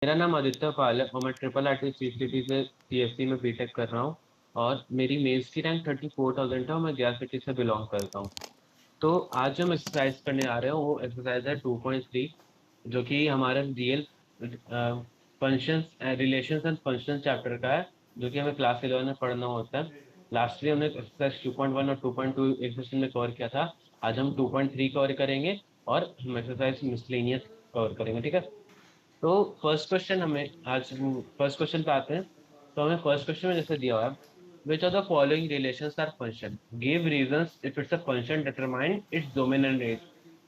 मेरा नाम आदित्य पाल है और मैं ट्रिपल आईटी सीसीटी से सीएससी में बीटेक कर रहा हूँ। और मेरी मेंस की रैंक 34,000 है और मैं गया सिटी से बिलोंग करता हूँ। तो आज जो हम एक्सरसाइज करने आ रहे हैं वो एक्सरसाइज है 2.3, जो कि हमारे real functions relations and functions chapter का है, जो कि हमें क्लास 11 में पढ़ना होता है। लास्ट ईयर हमने एक्सरसाइज 2.1 और 2.2 एक सेशन में कवर किया था। आज हम 2.3 कवर करेंगे और हम एक्सरसाइज मिसलेनियस कवर करेंगे, ठीक है। तो फर्स्ट क्वेश्चन हमें आज फर्स्ट क्वेश्चन पे आते हैं। तो हमें फर्स्ट क्वेश्चन में जैसे दिया हुआ है, which of the following relations are function, give reasons if it's a function, determine its domain and range.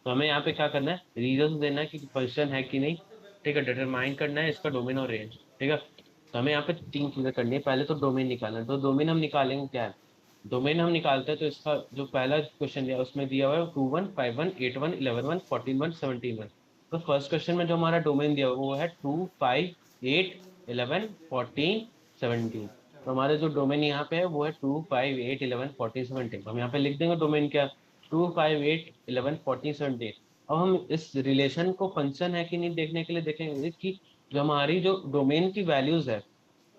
तो हमें यहाँ पे क्या करना है, रीजंस देना है कि फंक्शन है कि नहीं, ठीक है। डिटरमाइन करना है इसका डोमेन और रेंज, ठीक है। तो हमें यहाँ पे तीन चीजें करनी है। पहले तो डोमेन निकालना है। तो डोमेन हम निकालेंगे क्या है, डोमेन हम निकालते हैं तो इसका जो पहला क्वेश्चन दिया उसमें दिया हुआ है 2 1 5 1 8 1 11 1 14 1 17 1। तो फर्स्ट क्वेश्चन में जो हमारा डोमेन दिया हुआ है वो है 2 5 8 11 14 17। तो हमारे जो डोमेन यहाँ पे है वो है 2 5 8 11 14 17। हम यहाँ पे लिख देंगे डोमेन क्या, 2 5 8 11 14 17। अब हम इस रिलेशन को फंक्शन है कि नहीं देखने के लिए देखेंगे कि जो हमारी जो डोमेन की वैल्यूज है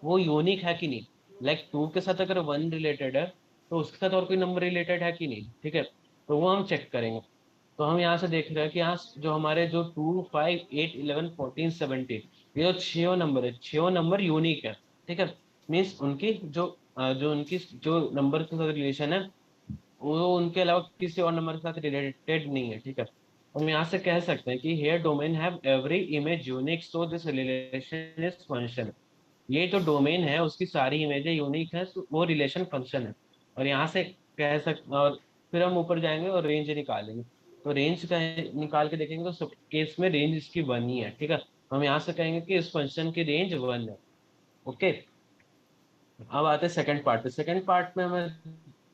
वो यूनिक है कि नहीं। लाइक 2 के साथ अगर 1 रिलेटेड है तो उसके साथ और कोई नंबर रिलेटेड है कि नहीं, ठीक है। तो वो हम चेक करेंगे। तो हम यहाँ से देख रहे हैं कि यहाँ जो हमारे जो 2 5 8 11 14 17, ये जो छो नंबर है, छो नंबर यूनिक है, ठीक है। मीन्स उनकी जो उनकी जो नंबर के साथ रिलेशन है वो उनके अलावा किसी और नंबर के साथ रिलेटेड नहीं है, ठीक है। हम यहाँ से कह सकते हैं कि here domain have every image unique, so this relation is function. ये जो डोमेन है उसकी सारी इमेजें यूनिक है, तो वो रिलेशन फंक्शन है। और यहाँ से कह सकते, और फिर हम ऊपर जाएंगे और रेंज निकालेंगे। तो रेंज का निकाल के देखेंगे तो सब केस में रेंज इसकी 1 ही है, ठीक है। हम यहाँ से कहेंगे कि इस फंक्शन की रेंज 1 है। ओके। अब आते हैं सेकंड पार्ट पे। सेकंड पार्ट में हमें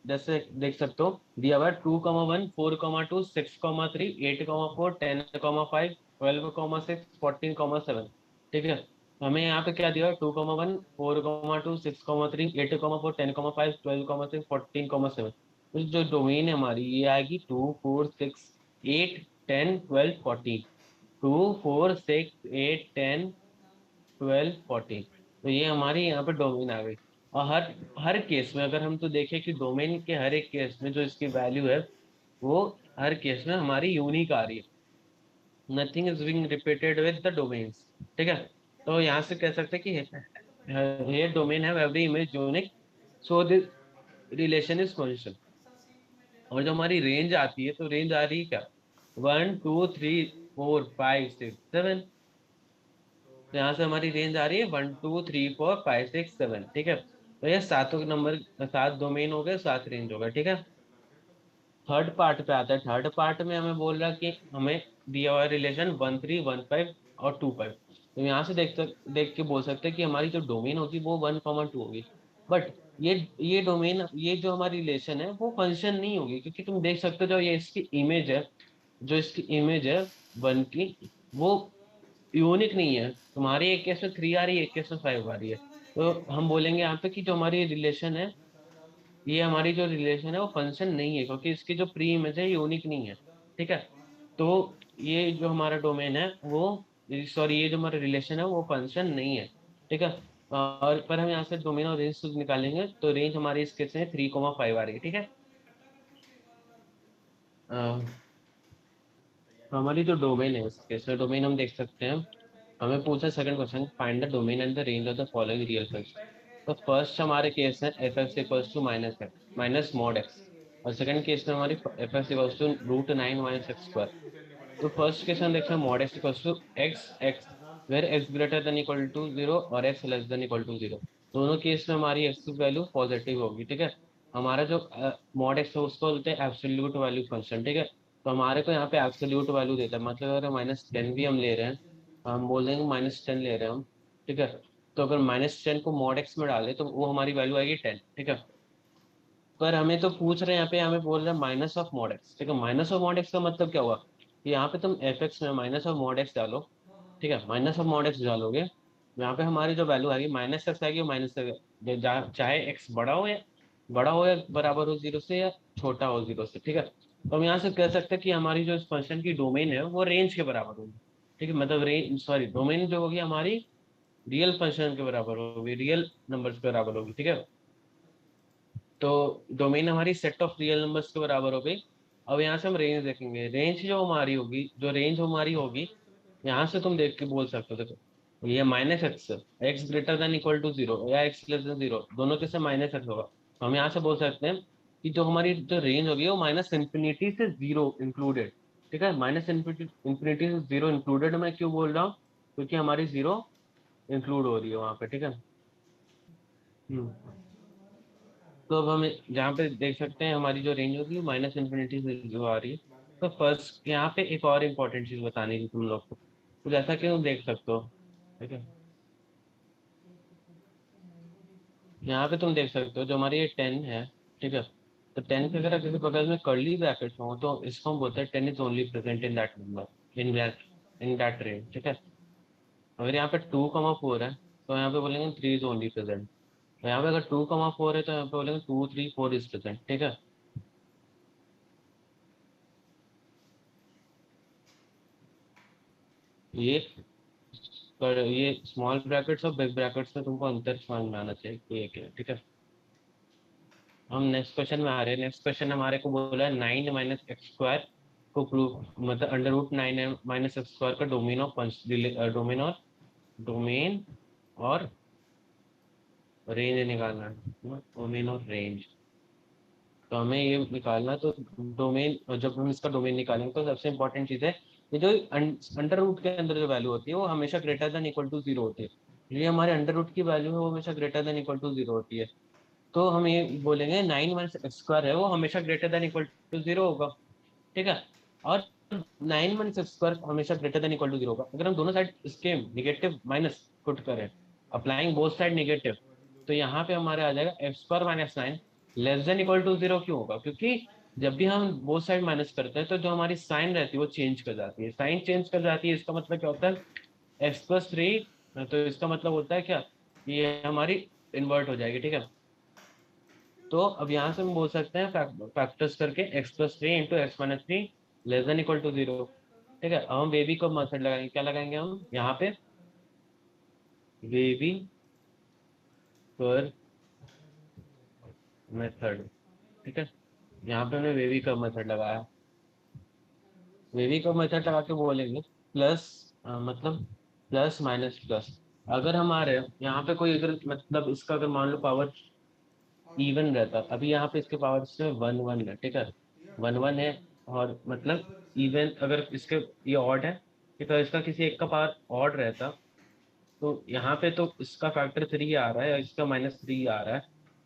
जैसे देख सकते हो दिया हुआ है 2 1 4 2 6 3 8 4 10 5 12 6 14 7, ठीक है। हमें यहाँ पे क्या दिया है, 2 1 4 2 6 3 8 4 10 5 12 6 14 7। तो जो डोमेन है हमारी ये आएगी 2 4 6 8 10 12 14। 2 4 6 8 10 12 14। तो ये हमारी यहाँ पे डोमेन आ गई। और हर हर केस में अगर हम तो देखें कि डोमेन के हर एक केस में जो इसकी वैल्यू है वो हर केस में हमारी यूनिक आ रही है। Nothing is being repeated with the domains, ठीक है। तो यहाँ से कह सकते हैं कि ये डोमेन है every image unique, so this relation is function. और जो हमारी रेंज आती है तो रेंज आ रही है क्या, 1 2 3 4 5 6 7। तो यहाँ से हमारी रेंज आ रही है 1 2 3 4 5 6 7, ठीक है। तो ये सातों नंबर, सात डोमेन हो गए, सात रेंज हो गए, ठीक है। थर्ड पार्ट पे आता है। थर्ड पार्ट में हमें बोल रहा है कि हमें दिया हुआ रिलेशन 1 3 1 5 और 2 5। तो यहाँ से देख के बोल सकते हैं कि हमारी जो डोमेन होगी वो 1 2 होगी। बट ये डोमेन, ये जो हमारी रिलेशन है वो फंक्शन नहीं होगी, क्योंकि तुम देख सकते हो जो ये इसकी इमेज है, जो इसकी इमेज है 1 की, वो यूनिक नहीं है। तुम्हारी एक केस में 3 आ रही है, एक केस में 5 आ रही है। तो हम बोलेंगे यहाँ पे कि जो हमारी रिलेशन है, ये हमारी जो रिलेशन है वो फंक्शन नहीं है, क्योंकि इसकी जो प्री इमेज है यूनिक नहीं है, ठीक है। तो ये जो हमारा डोमेन है वो, सॉरी, ये जो हमारा रिलेशन है वो फंक्शन नहीं है, ठीक है। और पर हम यहाँ से डोमेन और रेंज निकालेंगे तो रेंज हमारी इस केस में 3 5 आ रही है, ठीक है। तो हमारी जो डोमेन है इस केस में, डोमेन हम देख सकते हैं। हमें पूछा second question, find the domain and the range of the following real function. तो फर्स्ट हमारे केस है f x equals to minus x minus mod x. और सेकंड केस में हमारी F x equals to √9 - x²। तो first case में देखते हैं mod x equals to x x, where x greater than equal to 0 और x less than equal to 0। दोनों case में हमारी एक्स की वैल्यू पॉजिटिव होगी, ठीक है। हमारा जो मॉड एक्स है उसको बोलते हैं एब्सोल्यूट वैल्यू फंक्शन, ठीक है। तो हमारे को यहाँ पे एब्सोल्यूट वैल्यू देता है, मतलब अगर -10 भी हम ले रहे हैं, हम बोल देंगे -10 ले रहे हैं हम, ठीक है। तो अगर -10 को मॉड एक्स में डालें तो वो हमारी वैल्यू आएगी 10, ठीक है। पर हमें तो पूछ रहे हैं यहाँ पे, हमें बोल रहे हैं माइनस ऑफ मॉड एक्स, ठीक है। माइनस ऑफ मॉड एक्स का मतलब क्या हुआ कि यहाँ पे तुम एफ एक्स में माइनस ऑफ मॉड एक्स डालो, ठीक है। माइनस ऑफ मॉड एक्स डालोगे, यहाँ पे हमारी जो वैल्यू आएगी माइनस एक्स आएगी, माइनस, चाहे एक्स बड़ा हो या बराबर हो 0 से या छोटा हो 0 से, ठीक है। तो हम यहाँ से कह सकते हैं कि हमारी जो इस फंक्शन की डोमेन है वो रेंज के बराबर होगी। ठीक है, मतलब रेंज सॉरी डोमेन जो होगी हमारी रियल फंक्शन के बराबर होगी, रियल नंबर्स के बराबर होगी, ठीक है। तो डोमेन हमारी सेट ऑफ रियल नंबर्स के बराबर हो गई। अब यहाँ से हम रेंज देखेंगे, रेंज जो हमारी होगी, जो रेंज हमारी होगी, यहाँ से तुम देख के बोल सकते हो, देखो ये minus x, x greater than equal to zero या एक्स लेस देन जीरो, दोनों के से माइनस एक्स होगा, तो हम यहाँ से बोल सकते हैं कि जो हमारी जो रेंज होगी वो माइनस इन्फिनिटी से जीरो इंक्लूडेड, ठीक है। माइनस इन्फिनिटी से जीरो इंक्लूडेड मैं क्यों बोल रहा हूँ, क्योंकि हमारी जीरो इंक्लूड हो रही है वहां पे, ठीक है। हम्म। तो अब हम जहाँ पे देख सकते हैं हमारी जो रेंज होगी माइनस इन्फिनिटी से जो आ रही है। तो फर्स्ट यहाँ पे एक और इम्पोर्टेंट चीज बतानी थी तुम लोग को, तो जैसा कि तुम देख सकते हो, ठीक है। यहाँ पे तुम देख सकते हो जो हमारी ये 10 है, ठीक है। तो 10 के अगर किसी बगल में कर्ली ब्रैकेट्स हो तो इसको हम बोलते हैं 10 is only present in that number, in that range, ठीक है। अगर यहाँ पे 2,4 है तो यहाँ पे बोलेंगे 3 इज ओनली प्रेजेंट। तो यहाँ पे अगर 2,4 है तो यहाँ पे बोलेंगे 2, 3, 4 इज प्रेजेंट, ठीक है। ये पर ये स्मॉल ब्रैकेट्स और बिग ब्रैकेट्स में तुमको अंतर समझ में आना चाहिए कि ये क्या है, ठीक है। हम नेक्स्ट क्वेश्चन में आ रहे हैं। नेक्स्ट क्वेश्चन हमारे को बोला है 9 - x² को प्रूव, मतलब अंडर रूट 9 - x² का डोमेन ऑफ पंच, डोमेन और डोमेन और रेंज निकालना है, डोमेन और रेंज। तो हमें ये निकालना है, तो डोमेन, जब हम इसका डोमेन निकालेंगे तो सबसे इंपॉर्टेंट चीज है ये जो अंडर रूट के अंदर जो वैल्यू होती है वो हमेशा greater than equal to zero होती है। ये हमारे अंडर रूट की वैल्यू है वो हमेशा greater than equal to zero होती है। तो हम ये बोलेंगे 9 - x² है वो हमेशा greater than equal to zero होगा, ठीक है। और 9 - x² हमेशा greater than equal to zero होगा अगर हम दोनों साइड इसके निगेटिव माइनस पुट करें, अप्लाइंग बोथ साइड निगेटिव। तो यहाँ पे हमारे आ जाएगा x² - 9 less than equal to zero. क्यों होगा, क्योंकि जब भी हम बोथ साइड माइनस करते हैं तो जो हमारी साइन रहती है वो चेंज कर जाती है, साइन चेंज कर जाती है, इसका मतलब क्या होता है x+3। तो इसका मतलब होता है क्या, ये हमारी इन्वर्ट हो जाएगी, ठीक है। तो अब यहाँ से हम बोल सकते हैं फैक्टर्स करके x+3 × x - 3 less than equal to zero, ठीक है। अब हम वेबी को मेथड लगाएंगे, क्या लगाएंगे हम यहाँ पे, वेबी कर मेथड, ठीक है। यहाँ पे हमने वेबी का मेथड लगाया, वेबी का मेथड लगा के बोलेंगे प्लस, मतलब प्लस माइनस प्लस। अगर हमारे यहाँ पे कोई अगर मतलब इसका अगर मान लो पावर इवन रहता, अभी यहाँ पे इसके पावर से 1 1 है, ठीक है, 1 1 है। और मतलब इवन अगर इसके ये ऑड है, ठीक है, इसका किसी एक का पावर ऑड रहता तो यहाँ पे तो इसका फैक्टर 3 आ रहा है और इसका -3 आ रहा है।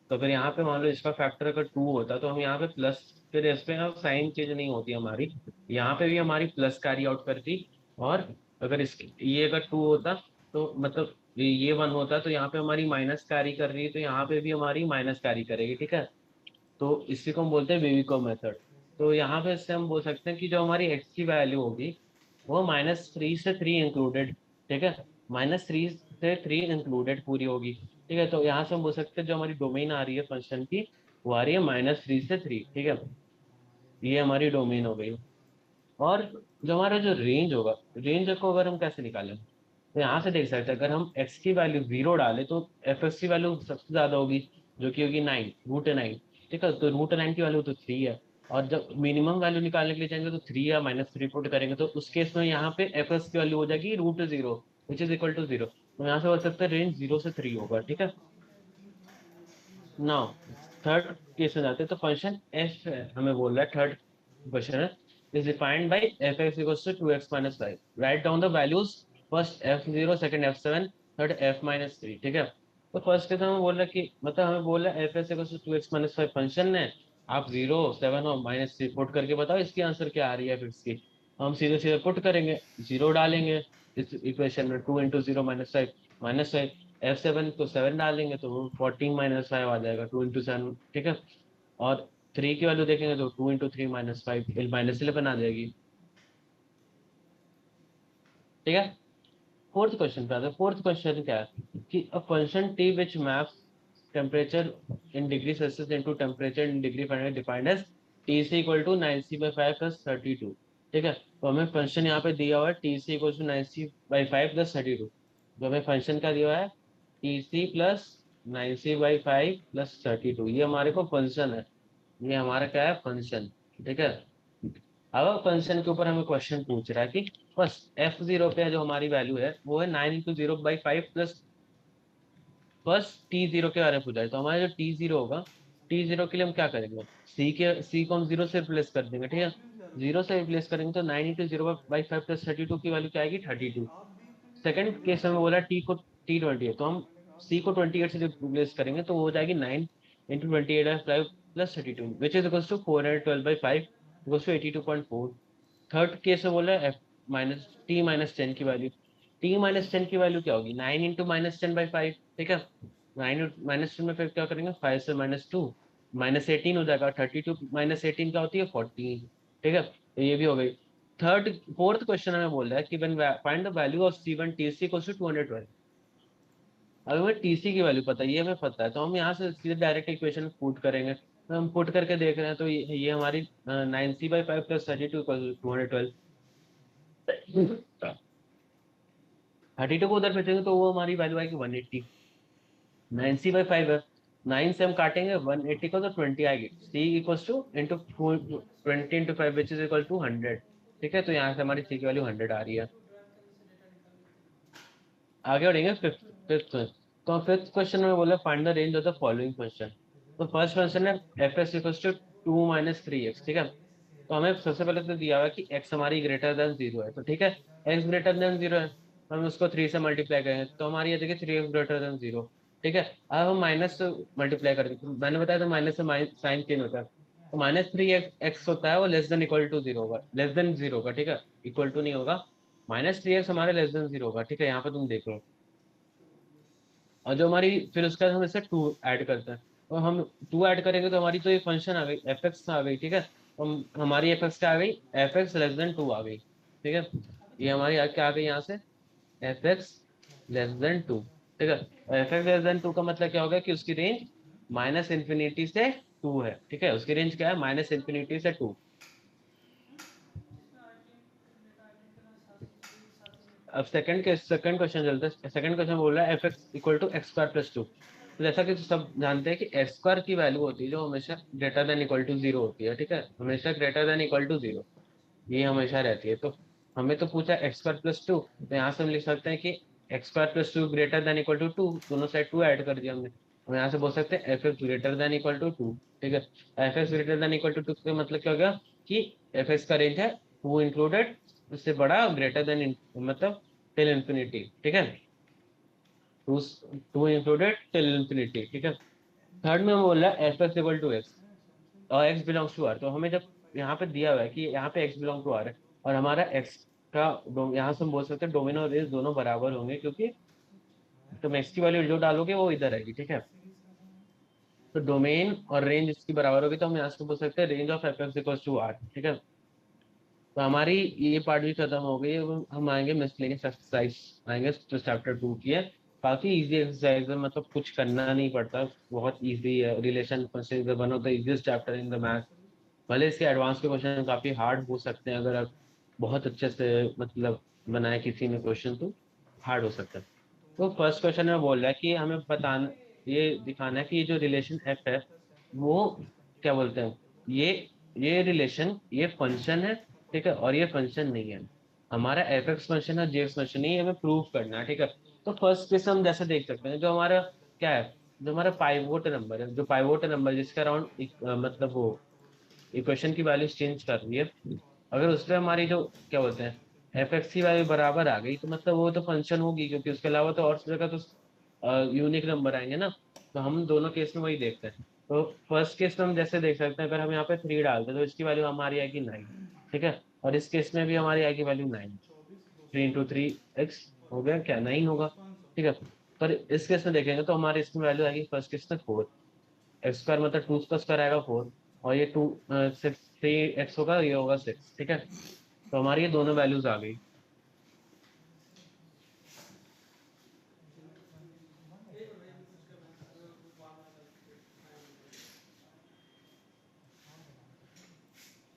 तो फिर यहाँ पे मान लो इसका फैक्टर अगर 2 होता तो हम यहाँ पे प्लस, फिर इस पे ना साइन चेंज नहीं होती हमारी, यहाँ पे भी हमारी प्लस कैरी आउट करती। और अगर इस ये अगर 2 होता तो मतलब ये 1 होता तो यहाँ पे हमारी माइनस कैरी कर रही है, तो यहाँ पे भी हमारी माइनस कैरी करेगी, ठीक है। तो इसी को हम बोलते हैं बेबी कर्व मेथड। तो यहाँ पे इससे हम बोल सकते हैं कि जो हमारी एक्स की वैल्यू होगी वो -3 से 3 इंक्लूडेड, ठीक है, -3 से 3 इंक्लूडेड पूरी होगी, ठीक है। तो यहाँ से हम बोल सकते हैं जो हमारी डोमेन आ रही है फंक्शन की वो आ रही है -3 से 3, ठीक है। ये हमारी डोमेन हो गई। और जो हमारा जो रेंज होगा, रेंज को अगर हम कैसे निकालें, तो यहाँ से देख सकते हैं अगर हम एक्स की वैल्यू 0 डालें तो एफ एक्स की वैल्यू सबसे ज्यादा होगी, जो कि होगी 9 √9, ठीक है। तो √9 की वैल्यू तो 3 है। और जब मिनिमम वैल्यू निकालने के लिए जाएंगे तो 3 या -3 पुट करेंगे, तो उस केस में यहाँ पे एफ एक्स की वैल्यू हो जाएगी √0 विच इज इक्वल टू 0। तो यहाँ से बोल सकते हैं रेंज 0 से 3 होगा, ठीक है। नाउ थर्ड केस में जाते हैं, तो फंक्शन एफ है, हमें बोल रहा है थर्ड क्वेश्चन है, is defined by f x equals to 2x - 5। Write down the values, first f0, second f7, third f-3, ठीक है। तो फर्स्ट केस में हमें बोल रहा है कि मतलब हमें बोल रहा है f x equals to 2x - 5 function है, आप 0, 7 और -3 पुट करके बताओ इसकी आंसर क्या आ रही है एफ एक्स की। हम सीधे सीधे पुट करेंगे, 0 डालेंगे इस इक्वेशन में, 2 × 0 - 5 -5, F7 तो 7 डालेंगे तो 14 - 5 आ जाएगा, 2 × 7, ठीक है। और 3 की वैल्यू देखेंगे तो 2 × 3 - 5 -11 आ जाएगी, ठीक है। फोर्थ क्वेश्चन पे आते हैं। फोर्थ क्वेश्चन क्या है कि a function t which maps temperature in degree Celsius into temperature in degree Fahrenheit defined as T is equal to 9c/5 + 32, ठीक है। तो हमें फंक्शन यहाँ पे दिया हुआ है T C equal to 9c/5 + 32। जो हमें फंक्शन का दिया हुआ है टी सी प्लस 9c/5 + 32, ये हमारे को फंक्शन है। ये हमारा क्या है, फंक्शन। ठीक है। अब फंक्शन के ऊपर हमें क्वेश्चन पूछ रहा है कि बस f0 पे जो हमारी वैल्यू है वो है 9 × 0/5 प्लस फर्स्ट T0 के बारे में पूछा है। तो हमारा जो T0 होगा, T0 के लिए हम क्या करेंगे, C को हम 0 से रिप्लेस कर देंगे। ठीक है। 0 से रिप्लेस करेंगे तो 9 × 0/5 + 32 की वैल्यू क्या आएगी, 32। सेकंड केस में बोला T20 है, तो हम C को 28 से रिप्लेस करेंगे तो वो हो जाएगी 9 × 28/5 + 32, which is equals to 412/5 equals to 82.4। Third case में बोला है T-10 की वैल्यू। T-10 की वैल्यू क्या होगी, 9 × -10/5। ठीक है। 9 -10 में फिर क्या करेंगे, 5 से -2 -18 हो जाएगा। 32 -18 क्या होती है, 14। ठीक है, तो ये भी हो गई। फोर्थ क्वेश्चन हमें बोल रहा है कि when find the value of C1 TC equals to 212। अब हमें टीसी की वैल्यू पता है, ये हमें पता है, तो हम यहाँ से सीधे डायरेक्ट इक्वेशन पुट करेंगे। तो हम पुट करके देख रहे हैं, तो ये हमारी 9c/5 + 32 212। 32 को उधर भेजेंगे तो वो हमारी वैल्यू आएगी 180। 9c/5 है, 9 से हम काटेंगे 180 को तो 20 आएगी। C equals to into 20 × 5 which is equal to 100। ठीक है, तो यहाँ से हमारी C की वैल्यू 100 आ रही है। आगे बढ़ेंगे फिफ्थ फिफ्थ में। तो फिफ्थ क्वेश्चन में बोला find the range of the following function. तो फर्स्ट फंक्शन है f(x) इक्वल्स टू 2 - 3x। ठीक है। तो हमें सबसे पहले तो दिया हुआ है कि x हमारी ग्रेटर देन 0 है, तो ठीक है, x ग्रेटर देन 0 है, तो हम उसको 3 से मल्टीप्लाई करेंगे तो हमारी ये देखिए 3x ग्रेटर देन 0। ठीक है। अब हम माइनस से मल्टीप्लाई करेंगे, तो मैंने बताया था माइनस से साइन चेंज होता है, तो -3x होता है वो लेस देन इक्वल टू 0 होगा, लेस देन 0 होगा। ठीक है, इक्वल टू नहीं होगा। -3x हमारे लेस देन 0 होगा। ठीक है, यहाँ पे तुम देख लो। और जो हमारी फिर उसके बाद हम इससे 2 ऐड करते हैं, तो हम 2 ऐड करेंगे तो हमारी तो ये फंक्शन आ गई, एफ आ गई। ठीक है, हमारी एफ क्या आ गई, f(x) < 2 आ गई। ठीक है, ये हमारी क्या आ गई यहाँ से, f(x) < 2। ठीक है, f(x) < 2 का मतलब क्या होगा कि उसकी रेंज -∞ से 2 है। ठीक है, उसकी रेंज क्या है, -∞ से 2। अब सेकंड क्वेश्चन चलते हैं। सेकंड क्वेश्चन बोल रहा है f(x) = x² + 2। तो जैसा कि सब जानते हैं कि x² की वैल्यू होती है जो हमेशा ग्रेटर देन इक्वल टू 0 होती है। ठीक है, हमेशा ग्रेटर देन इक्वल टू 0, ये हमेशा रहती है। तो हमें तो पूछा x² + 2, तो यहाँ से हम लिख सकते हैं कि x² + 2 greater than equal to 2, दोनों साइड 2 ऐड कर दिया हमने। हम यहाँ से बोल सकते हैं f(x) greater than equal to 2। ठीक है, f(x) greater than equal to 2 का मतलब क्या हो गया कि f(x) का रेंज है 2 इंक्लूडेड, उससे बड़ा ग्रेटर देन, मतलब टिल इंफिनिटी। ठीक है, two two included till infinity. ठीक है। थर्ड में हम बोल रहा है f(x) = x और x बिलोंग्स टू r। तो हमें जब यहाँ पे दिया हुआ है कि यहाँ पे x बिलोंग टू r है और हमारा x का यहाँ से हम बोल सकते हैं डोमेन और रेंज दोनों बराबर होंगे, क्योंकि तुम x की वैल्यू जो डालोगे वो इधर आएगी। ठीक है, तो डोमेन और रेंज इसकी बराबर होगी, तो हम यहाँ से बोल सकते हैं रेंज ऑफ f(x) = r। ठीक है, तो हमारी ये पार्ट भी खत्म हो गई। अब हम आएंगे मिसलेनियस एक्सरसाइज, आएंगे जो चैप्टर 2 की है। काफी इजी एक्सरसाइज है, मतलब कुछ करना नहीं पड़ता, बहुत इजी है। Relation is one of the easiest chapter in the math. भले इसके एडवांस के क्वेश्चन काफी हार्ड हो सकते हैं, अगर आप बहुत अच्छे से मतलब बनाए किसी में क्वेश्चन तो हार्ड हो सकता है। तो फर्स्ट क्वेश्चन में बोल रहा है कि हमें बताना, ये दिखाना है कि ये जो रिलेशन एफ है वो क्या बोलते हैं, ये रिलेशन ये फंक्शन है। ठीक है, और ये फंक्शन नहीं है। हमारा f(x) फंक्शन है, g(x) फंक्शन नहीं है, हमें प्रूव करना है। ठीक है, तो फर्स्ट केस हम जैसे देख सकते हैं, जो हमारा क्या है, जो हमारा पाइवोट नंबर है, जो पाइवोट नंबर जिसके अराउंड मतलब वो इक्वेशन की वैल्यू चेंज कर रही है, अगर उसमें हमारी जो क्या बोलते हैं f(x) की वैल्यू बराबर आ गई, तो मतलब वो तो फंक्शन होगी, क्योंकि उसके अलावा तो और जगह तो यूनिक नंबर आएंगे ना। तो हम दोनों केस में वही देखते हैं। तो फर्स्ट केस में हम जैसे देख सकते हैं, अगर हम यहाँ पे 3 डालते हैं तो इसकी वैल्यू हमारी आएगी 9। ठीक है, और इस केस में भी हमारी आएगी वैल्यू 9। 3 × 3 x हो गया क्या, 9 होगा। ठीक है, पर इस केस में देखेंगे तो हमारी इसकी वैल्यू आएगी फर्स्ट केस में 4। x² मतलब 2 का स्क्वायर आएगा 4, और ये 3x होगा, ये होगा 6। ठीक है, तो हमारी ये दोनों वैल्यूज आ गई।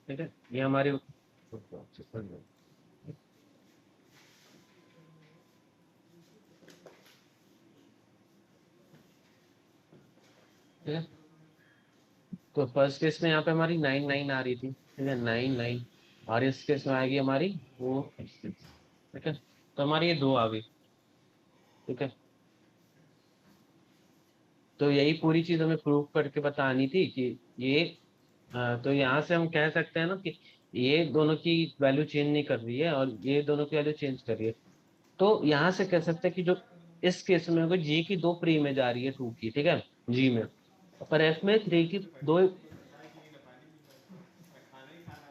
ठीक है, ये हमारी तो फर्स्ट केस में यहाँ पे हमारी 9 9 आ रही थी, ठीक है, 9 9, और इस केस में आएगी हमारी वो 6, ठीक है। तो हमारी ये 2 आ गई, ठीक है। तो यही पूरी चीज हमें प्रूव करके बतानी थी कि ये तो यहाँ से हम कह सकते हैं ना कि ये दोनों की वैल्यू चेंज नहीं कर रही है और ये दोनों की वैल्यू चेंज कर रही है। तो यहाँ से कह सकते हैं कि जो इस केस में होगा जी की 2 प्री इमेज आ रही है 2 की, ठीक है, जी में, पर एफ में 3 की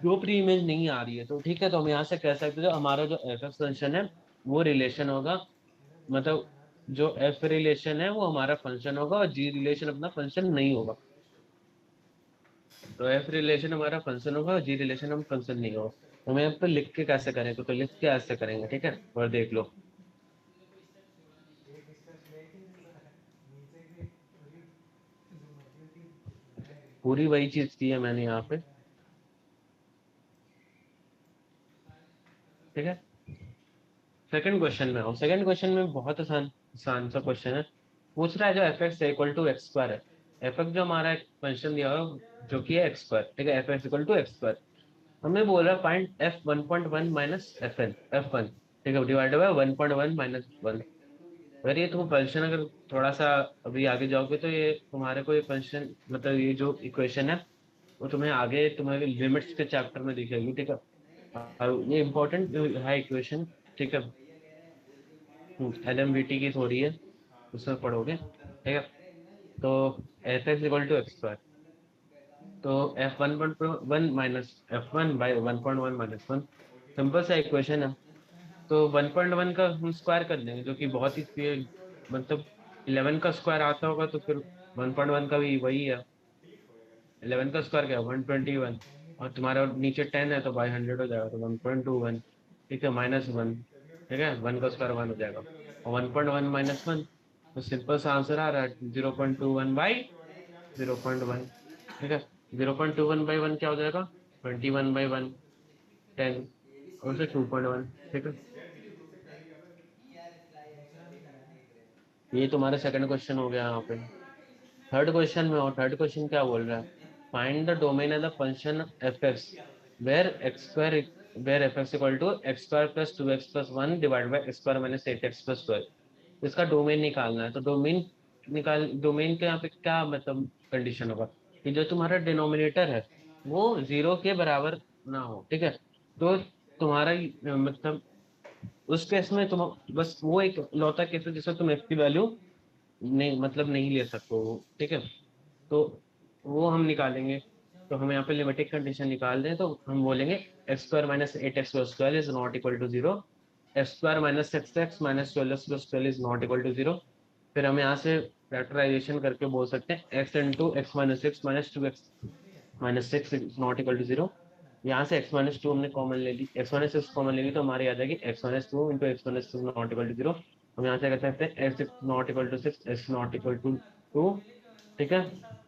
दो प्री इमेज नहीं आ रही है। तो ठीक है, तो हम यहाँ से कह सकते हैं जो हमारा जो एफ एक्स फंक्शन है वो रिलेशन होगा, मतलब जो एफ रिलेशन है वो हमारा फंक्शन होगा और जी रिलेशन अपना फंक्शन नहीं होगा। तो एफ रिलेशन हमारा फंक्शन होगा और जी रिलेशन हम फंक्शन नहीं होगा। तो हमें यहाँ पे लिख के कैसे करेंगे, तो लिख के ऐसे करेंगे, ठीक है, और देख लो। पूरी वही चीज की है मैंने यहाँ पे, ठीक है। सेकंड क्वेश्चन में आओ। सेकंड क्वेश्चन में बहुत आसान आसान सा क्वेश्चन है। पूछ रहा है जो f x equal to x square है। एफ एक्स जो हमारा एक फंक्शन दिया हुआ है जो कि है एक्स स्क्वायर, ठीक है, f x equal to x square. हमें बोल रहा है find f 1.1 minus f n, f one, ठीक है, डिवाइडेड बाय 1.1 माइनस वन। अगर ये तुम फंक्शन अगर थोड़ा सा अभी आगे जाओगे तो ये तुम्हारे को ये फंक्शन मतलब ये जो इक्वेशन है वो तुम्हें आगे तुम्हारे लिमिट्स के चैप्टर में दिखेगी, ठीक है। और ये इम्पोर्टेंट है इक्वेशन, ठीक है, एलएमवीटी की थोड़ी है, उसमें पढ़ोगे, ठीक है। तो f x equal to x square, तो f 1.1 minus f one by 1.1 minus one, simple सा इक्वेशन है। तो 1.1 का हम स्क्वायर कर देंगे जो कि बहुत ही मतलब 11 का स्क्वायर आता होगा, तो फिर 1.1 का भी वही है। 11 का स्क्वायर क्या है 121, और तुम्हारा नीचे 10 है तो बाई 100 हो जाएगा, तो 1.21, ठीक है, माइनस वन, ठीक है, 1 का स्क्वायर 1 हो जाएगा, और 1.1 माइनस वन, तो सिंपल सा आंसर आ रहा है 0.21/0.1, ठीक है। 0.21/1 क्या हो जाएगा 21/1, 10, और से 2.1, ठीक है। ये तुम्हारा सेकंड क्वेश्चन हो गया यहाँ पे। थर्ड क्वेश्चन में, और थर्ड क्वेश्चन क्या बोल रहा है, find the domain of the function f x where x square where f x equal to x square plus 2x plus 1 divide by x square minus 8x plus 12। इसका domain निकालना है। तो domain के यहाँ पे क्या मतलब कंडीशन होगा कि जो तुम्हारा डिनोमिनेटर है वो 0 के बराबर ना हो, ठीक है। तो तुम्हारा मतलब उस केस में तुम बस वो एक लौता केस है जिसमें तुम एक्स की वैल्यू नहीं मतलब नहीं ले सकते हो, ठीक है। तो वो हम निकालेंगे। तो हम यहाँ पे लिमिटिंग कंडीशन निकाल दें तो हम बोलेंगे x square minus 8x plus 12 is not equal to 0, x square minus 6x minus 12x plus 12 is not equal to 0। फिर हम यहाँ से फैक्टराइजेशन करके बोल सकते हैं x into x minus six minus 2x minus six is not equal to 0। यहाँ से एक्स माइनस टू हमने कॉमन ले ली, एक्स माइनस सिक्स कॉमन ले ली, तो हमारी आ जाएगी x minus two into x minus two not equal to 0। हम यहाँ से कह सकते हैं x not equal to six, x not equal to two, ठीक है।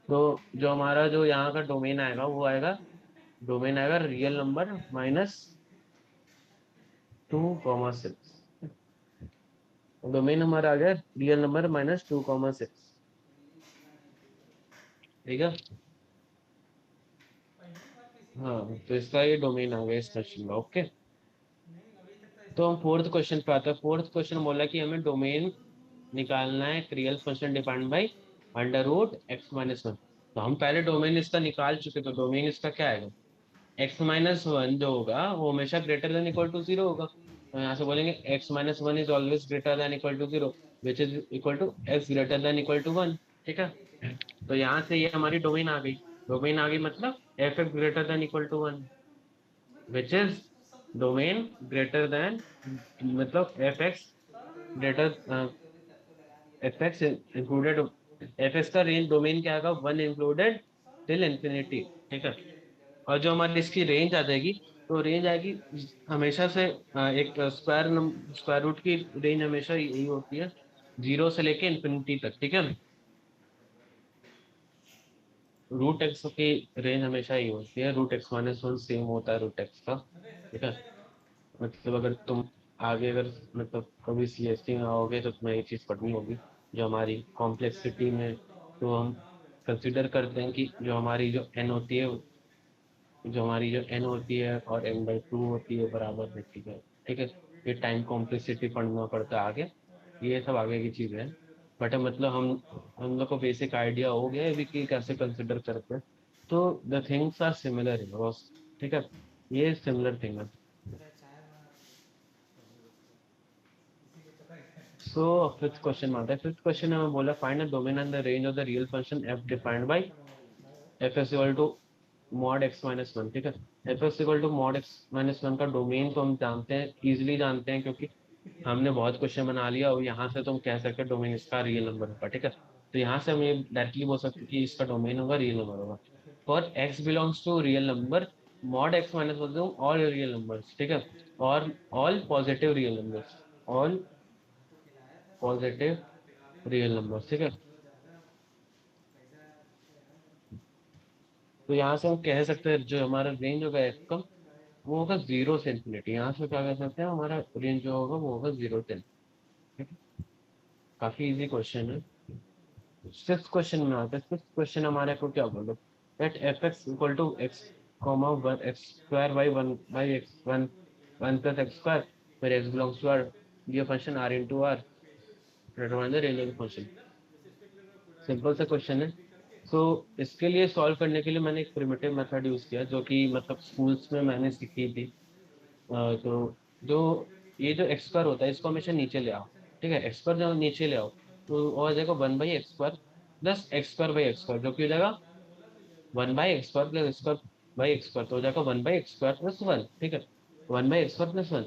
तो जो हमारा जो यहाँ का डोमेन आएगा वो आएगा, डोमेन आएगा रियल नंबर माइनस 2, 6। डोमेन हमारा आ गया रियल नंबर माइनस 2, 6, ठीक है। हाँ, तो इसका ये डोमेन आ गया इस क्वेश्चन में, ओके। तो हम फोर्थ क्वेश्चन पे आते हैं। फोर्थ क्वेश्चन बोला कि हमें डोमेन निकालना है एक real function defined by under root x minus one. तो हम पहले डोमेन इसका निकाल चुके, तो डोमेन इसका क्या आएगा एक्स माइनस वन जो होगा वो हमेशा ग्रेटर देन इक्वल टू 0 होगा। तो यहाँ से बोलेंगे x minus one is always greater than equal to 0 which is equal to x greater than equal to 1, ठीक है। तो यहाँ से ये हमारी डोमेन आ गई। डोमेन आ गई मतलब f x greater than equal to 1 which is domain greater than, मतलब f x greater f x included, f x का रेंज डोमेन क्या आएगा 1 इंक्लूडेड टिल इंफिनिटी, ठीक है। और जो हमारी इसकी रेंज आ जाएगी, तो रेंज आएगी हमेशा से एक स्क्वायर रूट की रेंज हमेशा यही होती है 0 से लेके इंफिनिटी तक, ठीक है। रूट एक्स की रेंज हमेशा ही होती है, root x minus one same होता है रूट एक्स का, ठीक है। मतलब अगर तुम आगे अगर मतलब कभी सीएसटी में आओगे तो तुम्हें ये चीज़ पढ़नी होगी, जो हमारी कॉम्प्लेक्सिटी में तो हम कंसिडर करते हैं कि जो हमारी जो एन होती है और एन बाई टू होती है बराबर होती है, ठीक है। ये टाइम कॉम्प्लेक्सिटी पढ़ना पड़ता है आगे, ये सब आगे की चीज़ है। बट मतलब हम लोग को बेसिक आइडिया हो गया है अभी कि कैसे कंसिडर करते हैं। तो the things are similar in both, ठीक है, ये सिमिलर थिंग है। सो फिफ्थ क्वेश्चन में आता है, फिफ्थ क्वेश्चन में बोला find the domain and the range of the real function f defined by f is equal to mod x minus one, ठीक है। F is equal to mod x minus one का domain तो हम जानते हैं, easily जानते हैं, क्योंकि हमने बहुत क्वेश्चन बना लिया और यहाँ से तुम कह सकते हो डोमेन इसका रियल नंबर होगा, ठीक है। तो यहाँ से हम ये डायरेक्टली बोल सकते हैं कि इसका डोमेन होगा रियल नंबर होगा। For x belongs to real number, mod x minus one all real numbers, ठीक है, और all positive real numbers, all positive real numbers, ठीक है। तो यहाँ से हम कह सकते हैं जो हमारा रेंज होगा एफ का, वो होगा जीरो से इन्फिनिटी। यहाँ से क्या कह सकते हैं, हमारा रेंज जो होगा वो होगा जीरो से, ठीक है। काफी इजी क्वेश्चन है। सिक्स क्वेश्चन में आता है, सिक्स क्वेश्चन हमारे को क्या बोलो, at f x equal to x comma one x square by x one one plus x square, फिर एक्स बिलोंग्स टू आर, ये function R into R, determine the range of the function. Simple सा question है। So इसके लिए solve करने के लिए मैंने एक प्रिमिटिव मेथड यूज किया, जो कि मतलब स्कूल्स में मैंने सीखी थी। तो जो ये जो एक्स स्क्वायर होता है इसको हमेशा नीचे ले आओ, ठीक है। एक्स स्क्वायर जब नीचे ले आओ तो हो जाएगा one by x square plus x square by x square, जो कि हो जाएगा one by x square plus x square by x square, तो हो जाएगा one by x square plus one, ठीक है। One by x square plus one.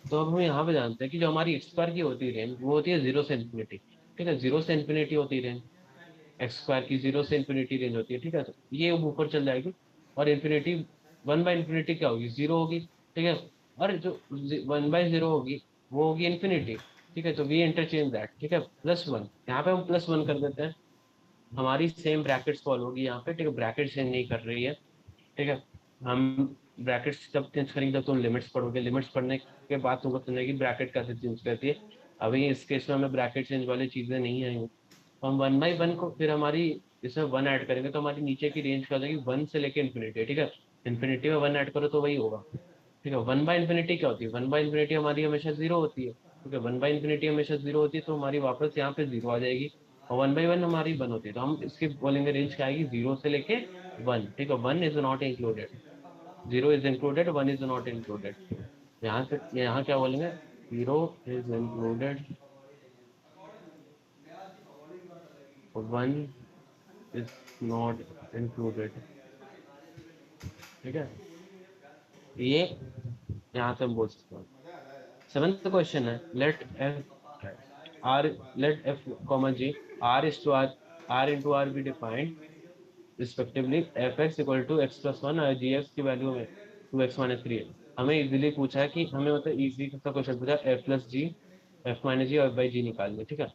तो अब हम यहाँ पे जानते हैं कि जो हमारी एक्स स्क्वायर की होती है रेंज वो होती है जीरो से इन्फिनिटी, ठीक है, जीरो से इन्फिनिटी होती है रेंज। एक्स स्क्वायर की जीरो से इन्फिनिटी रेंज होती है, ठीक है। तो ये ऊपर चल जाएगी और इन्फिनिटी, वन बाई इन्फिनिटी क्या होगी, जीरो होगी, ठीक है। और जो वन बाई जीरो होगी वो होगी इन्फिनिटी, ठीक है। तो वी इंटरचेंज दैट, ठीक है, प्लस वन, यहाँ पे हम प्लस वन कर देते हैं। हमारी सेम ब्रैकेट्स फॉलो होगी यहाँ पे, ठीक है, ब्रैकेट चेंज नहीं कर रही है, ठीक है। हम ब्रैकेट्स जब चेंज करेंगे जब तुम लिमिट्स पढ़ोगे, लिमिट्स पढ़ने के बाद तुमको समझेगी ब्रैकेट कैसे चेंज करती है। अभी इस केस में हमें ब्रैकेट चेंज वाली चीजें नहीं आई हैं। हम वन बाई वन को फिर हमारी इसमें वन ऐड करेंगे तो हमारी नीचे की रेंज क्या हो जाएगी, वन से लेके इन्फिनिटी, ठीक है। इन्फिनिटी में वन ऐड करो तो वही होगा, ठीक है। वन बाई इन्फिनिटी क्या होती है, वन बाई इन्फिनिटी हमारी हमेशा जीरो होती है, ठीक है। वन बाई इन्फिनिटी हमेशा जीरो होती है तो हमारी वापस यहाँ पे जीरो आ जाएगी। और वन बाई वन हमारी वन होती है तो हम इसकी बोलेंगे रेंज क्या आएगी, जीरो से लेके वन, ठीक है। One is not included, zero is included, one is not included. यहाँ से यहाँ क्या बोलेंगे, zero is included, one is not included, ठीक है। ये यहाँ से हम बोल सकते हैं। सेवेंथ क्वेश्चन है, let f R, let f comma g R is to R, R into R be defined respectively f x equal to x plus one और जी एक्स की वैल्यू में टू एक्स माइनस थ्री है। हमें easily पूछा है कि हमें मतलब इजी सा क्वेश्चन पूछा, एफ प्लस जी, एफ माइनस जी और बाई जी निकालनी है, ठीक है।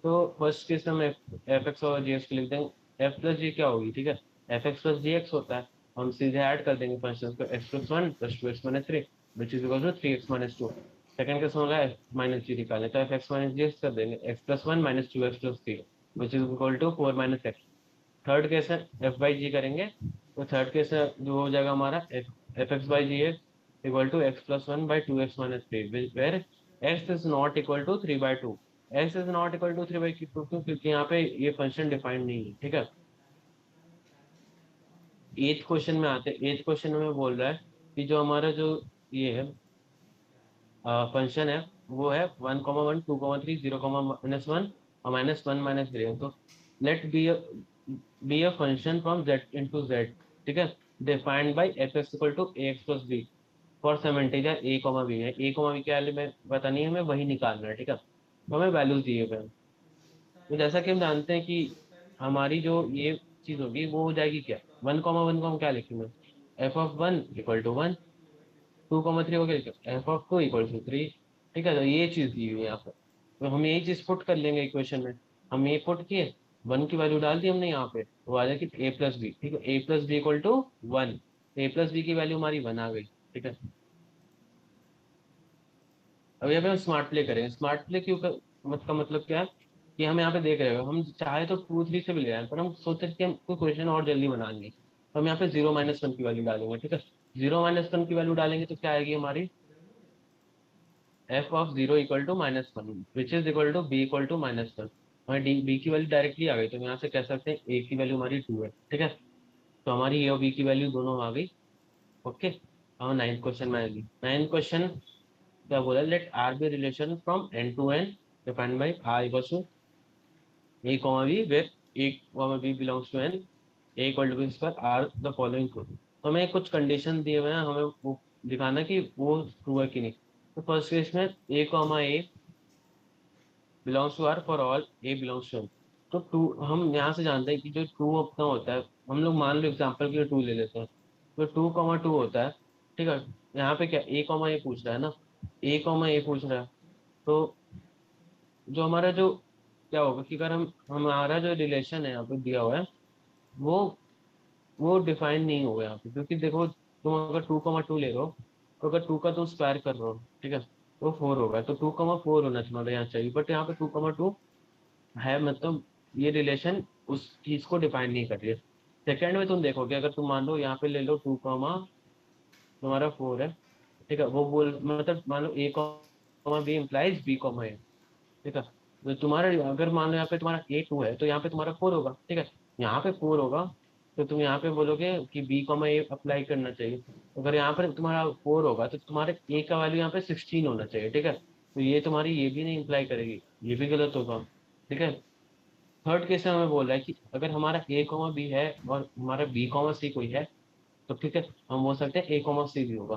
तो फर्स्ट केस में हम एफ एक्स और जी एक्स को लिख देंगे, एफ प्लस जी क्या होगी, ठीक है, f x plus g x होता है। हम सीधे ऐड कर देंगे फंक्शन को, x plus one plus two x minus three which is equal to three x minus two. Second case में होगा एफ माइनस जी निकालने, तो f x minus g x कर देंगे, x plus one minus two x plus three which is equal to four minus x. Third case है f by जी करेंगे, तो third case है जो हो जाएगा हमारा f x by g x equal to x plus one by two x minus three, where x is not equal to three by two. X is not equal to three by two क्योंकि यहाँ पे ये function defined नहीं है, ठीक है। Eighth question में आते हैं, एथ क्वेश्चन में बोल रहा है कि जो हमारा जो ये है फंक्शन है वो है one comma one two comma three zero comma minus one और माइनस वन माइनस थ्री है। तो let be a function from Z into Z, ठीक है, defined by f x equal to a x plus b for some integer a comma b है। A comma b क्या value में पता नहीं है, हमें वही निकालना है, ठीक है। तो हमें वैल्यूज दिए हुए हैं। तो जैसा कि हम जानते हैं कि हमारी जो ये चीज होगी वो हो जाएगी क्या, वन को हम क्या लिखेंगे, f of one equal to one, two comma three हो गया f of two equal to three, ठीक है। तो ये चीज दी हुई है यहाँ पर, तो हम यही चीज पुट कर लेंगे इक्वेशन में। हम ये पुट किए, वन की वैल्यू डाल दी हमने यहाँ पे, तो आ जाएगी ए प्लस बी। ठीक है, a plus b equal to one. A plus b की वैल्यू हमारी वन आ गई। ठीक है, अब यहाँ पे हम स्मार्ट प्ले करेंगे। स्मार्ट प्ले क्यों का मतलब क्या है कि हम यहाँ पे देख रहे हो, हम चाहे तो टू थ्री से भी ले आए, पर हम सोचते हैं कि हम कोई क्वेश्चन और जल्दी बनाएंगे, तो हम यहाँ पे जीरो माइनस वन की वैल्यू डालेंगे। ठीक है, जीरो माइनस वन की वैल्यू डालेंगे तो क्या आएगी हमारी, f of zero equal to minus one which is equal to b equal to minus one. हमारी डी बी की वैल्यू डायरेक्टली आ गई, तो हम यहाँ से कह सकते हैं ए की वैल्यू हमारी टू है। ठीक है, तो हमारी ए और बी की वैल्यू दोनों आ गई। ओके, और नाइन्थ क्वेश्चन में आएगी। नाइन्थ क्वेश्चन क्या बोला, let R be relation from N to N defined by R equal to a comma b where a comma b belongs to N, a equal to b square are the following true. तो हमें कुछ condition दिए हुए हैं, हमें वो दिखाना कि वो ट्रू है कि नहीं। तो फर्स्ट केस में a comma a belongs to R for all a belongs to N. तो टू हम यहाँ से जानते हैं कि जो टू अपना होता है, हम लोग मान लो एग्जाम्पल के लिए टू ले लेते हैं, तो टू कॉमा टू होता है। ठीक है, यहाँ पे क्या ए कॉमा ए पूछ रहा है ना, ए कॉमा ए पूछ रहा है, तो जो हमारा जो क्या होगा कि अगर हम हमारा जो रिलेशन है यहाँ पे दिया हुआ है, वो वो डिफाइन नहीं होगा यहाँ पे, क्योंकि देखो तुम अगर टू कॉमा टू ले रहे हो, तो अगर टू का तुम स्क्वायर कर रहे हो, ठीक है, तो फोर होगा, तो टू कॉमा फोर होना तुम्हारा यहाँ चाहिए, बट यहाँ पे टू कॉमा टू है, मतलब ये रिलेशन उस चीज को डिफाइन नहीं कर रही है। सेकेंड में तुम देखोगे, अगर तुम मान लो यहाँ पे ले लो टू कॉमा तुम्हारा फोर है, ठीक है, वो बोल मतलब मान लो a comma b implies b comma a. ठीक है, तो तुम्हारा अगर मान लो यहाँ पे तुम्हारा ए टू है, तो यहाँ पे तुम्हारा फोर होगा। ठीक है, यहाँ पे फोर होगा, तो तुम यहाँ पे बोलोगे कि बी कॉमा ए अप्लाई करना चाहिए। अगर यहाँ पर तुम्हारा फोर होगा, तो तुम्हारे ए का वैल्यू यहाँ पे 16 होना चाहिए। ठीक है, तो ये तुम्हारी ये भी नहीं इम्प्लाई करेगी, ये भी गलत होगा। ठीक है, थर्ड केस में हमें बोल रहा है कि अगर हमारा ए कॉमा बी है और हमारा बी कॉमा सी कोई है, तो ठीक है, हम बोल सकते हैं ए कॉमा सी भी होगा।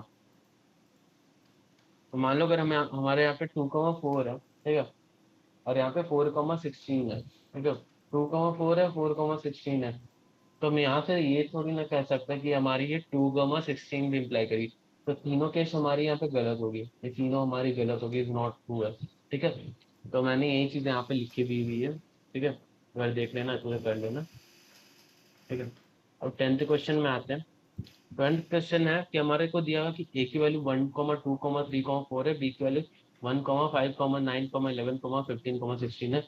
तो मान लो अगर हमें हमारे यहाँ पे टू कॉमा फोर है, ठीक है, और यहाँ पे फोर कॉमा सिक्सटीन है। ठीक है, टू कॉमा फोर है, फोर कॉमा सिक्सटीन है, तो हम यहाँ से ये थोड़ी ना कह सकते कि हमारी ये टू कॉमा सिक्सटीन भी इम्प्लाई करी। तो तीनों केस हमारी यहाँ पे गलत होगी, ये तीनों हमारी गलत होगी, इज नॉट ट्रू है। ठीक है, तो मैंने यही चीज यहाँ पे लिखी भी हुई है। ठीक है, अगर देख लेना तो कर लेना। ठीक है, अब टेंथ क्वेश्चन में आते हैं। टेंथ क्वेश्चन है कि हमारे को दिया हुआ कि ए की value one comma two comma three comma four है, बी की value one comma five comma nine comma eleven comma fifteen comma sixteen है।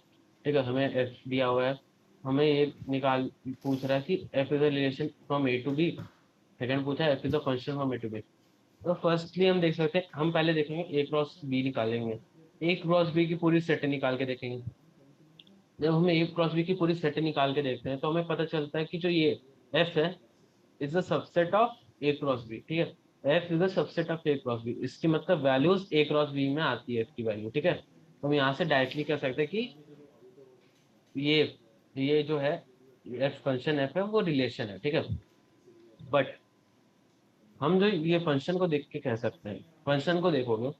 ठीक है, हमें एफ दिया हुआ है, हमें ये निकाल पूछ रहा है कि f is a relation from A to B. Second पूछा है f is a function from A to B. तो फर्स्टली हम देख सकते हैं, हम पहले देखेंगे ए क्रॉस बी निकालेंगे, ए क्रॉस बी की पूरी सेट निकाल के देखेंगे। जब हमें ए क्रॉस बी की पूरी सेट निकाल के देखते हैं, तो हमें पता चलता है कि जो ये एफ है is the subset of A cross B. ठीक है, f is the subset of A cross B, इसकी मतलब वैल्यूज ए क्रॉस बी में आती है, एफ की वैल्यू। ठीक है, तो हम यहाँ से डायरेक्टली कह सकते हैं कि ये ये जो है एफ फंक्शन एफ है वो रिलेशन है। ठीक है, बट हम जो ये फंक्शन को देख के कह सकते हैं, फंक्शन को देखोगे,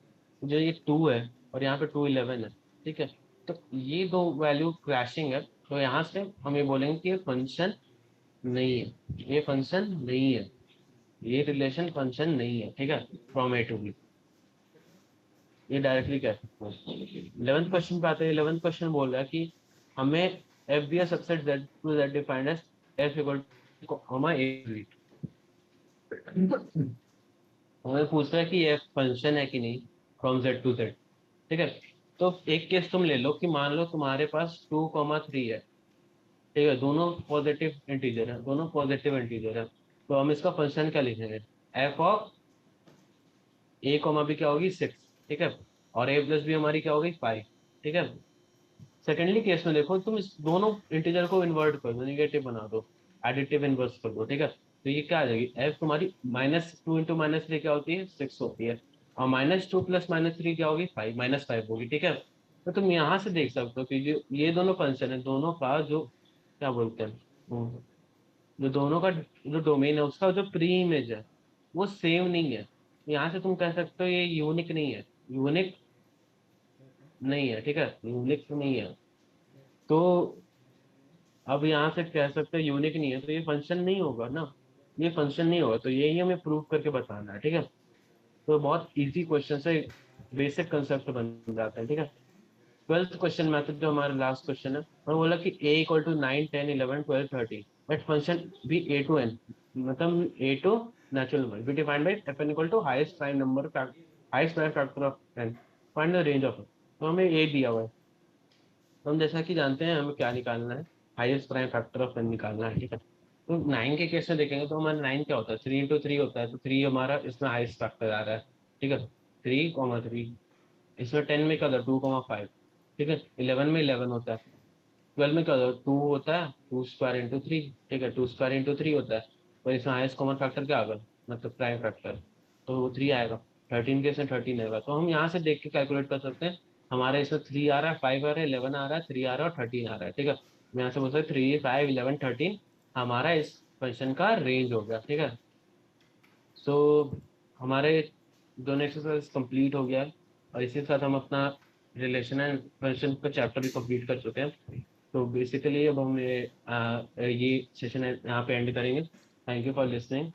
जो ये टू है और यहाँ पे टू इलेवन है। ठीक है, तो ये दो वैल्यू क्रैशिंग है, तो यहाँ से हम ये बोलेंगे कि ये फंक्शन नहीं है, ये फंक्शन नहीं है, ये रिलेशन फंक्शन नहीं है। ठीक है, फ्रॉम ए टू बी, ये डायरेक्टली कह सकते हैं। 11th क्वेश्चन पे आते हैं। 11th क्वेश्चन बोल रहा है कि हमें f be subset Z to Z defined as f equal to comma a b. हमें पूछ रहा है कि एफ फंक्शन है कि नहीं फ्रॉम जेड टू जेड। ठीक है, तो एक केस तुम ले लो कि मान लो तुम्हारे पास टू कॉमा थ्री है। ठीक है, दोनों पॉजिटिव इंटीजर है, दोनों पॉजिटिव इंटीजर है, तो हम इसका फंक्शन क्या लिखेंगे, f of a comma b क्या होगी सिक्स। ठीक है, और ए प्लस बी हमारी क्या होगी फाइव। ठीक है, सेकेंडली केस में देखो, तुम इस दोनों इंटीजर को इन्वर्ट कर दो, निगेटिव बना दो, एडिटिव इन्वर्स कर दो। ठीक है, तो ये क्या आ जाएगी, एफ तुम्हारी minus two into minus three क्या होती है, सिक्स होती है, और minus two plus minus three क्या होगी, फाइव, माइनस फाइव होगी। ठीक है, तो तुम यहाँ से देख सकते हो कि जो ये दोनों फंक्शन है, दोनों का जो क्या बोलते हैं, जो दोनों का जो डोमेन है उसका जो प्री इमेज है वो सेम नहीं है। यहाँ से तुम कह सकते हो ये यूनिक नहीं है, यूनिक नहीं है। ठीक है, यूनिक नहीं है, तो अब यहाँ से कह सकते हैं यूनिक नहीं है, तो ये फंक्शन नहीं होगा ना, ये फंक्शन नहीं होगा, तो यही हमें प्रूव करके बताना है। ठीक है, तो बहुत इजी क्वेश्चन से बेसिक कंसेप्ट बन जाता है। ठीक है, 12th क्वेश्चन मैथड जो हमारा लास्ट क्वेश्चन है, और बोला कि a equal to 9 10 11 12 13 but function be a to n, मतलब a to natural number be defined by fn equal to highest prime number highest prime factor of n, find the range of. तो हमें a दिया हुआ है, तो हम जैसा कि जानते हैं हमें क्या निकालना है, highest prime factor of n निकालना है, ठीक है। तो 9 के केस में देखेंगे तो हमारा 9 क्या होता है, 3 इंटू 3 होता है, तो 3 हमारा इसमें हाईएस्ट फैक्टर आ रहा है, ठीक है। 3 3, इसमें 10 में क्या होता है 2 5, ठीक है। 11 में 11 होता है, 12 में क्या होता है 2 होता है, 2 स्क्वायर इंटू 3, ठीक है, 2 स्क्वायर इंटू 3 होता है। और इसमें हाईएस्ट कॉमन फैक्टर क्या आएगा, मतलब प्राइम फैक्टर, तो वो 3 आएगा। 13 के इसमें 13 आएगा, तो हम यहाँ से देख के कैलकुलेट कर सकते हैं। हमारे इसमें 3 आ रहा है, 5 आ रहा है, 11 आ रहा है, 3 आ रहा है और 13 आ रहा है, ठीक है। हम यहाँ से बोल सकते 3 5 11 13 हमारा इस फंक्शन का रेंज हो गया, ठीक है। सो हमारे दोनों एक्सरसाइज कंप्लीट हो गया है, और इसी के साथ हम अपना रिलेशन एंड फंक्शन का चैप्टर भी कंप्लीट कर चुके हैं। तो बेसिकली अब हम ये सेशन यहाँ पे एंड करेंगे। Thank you for listening.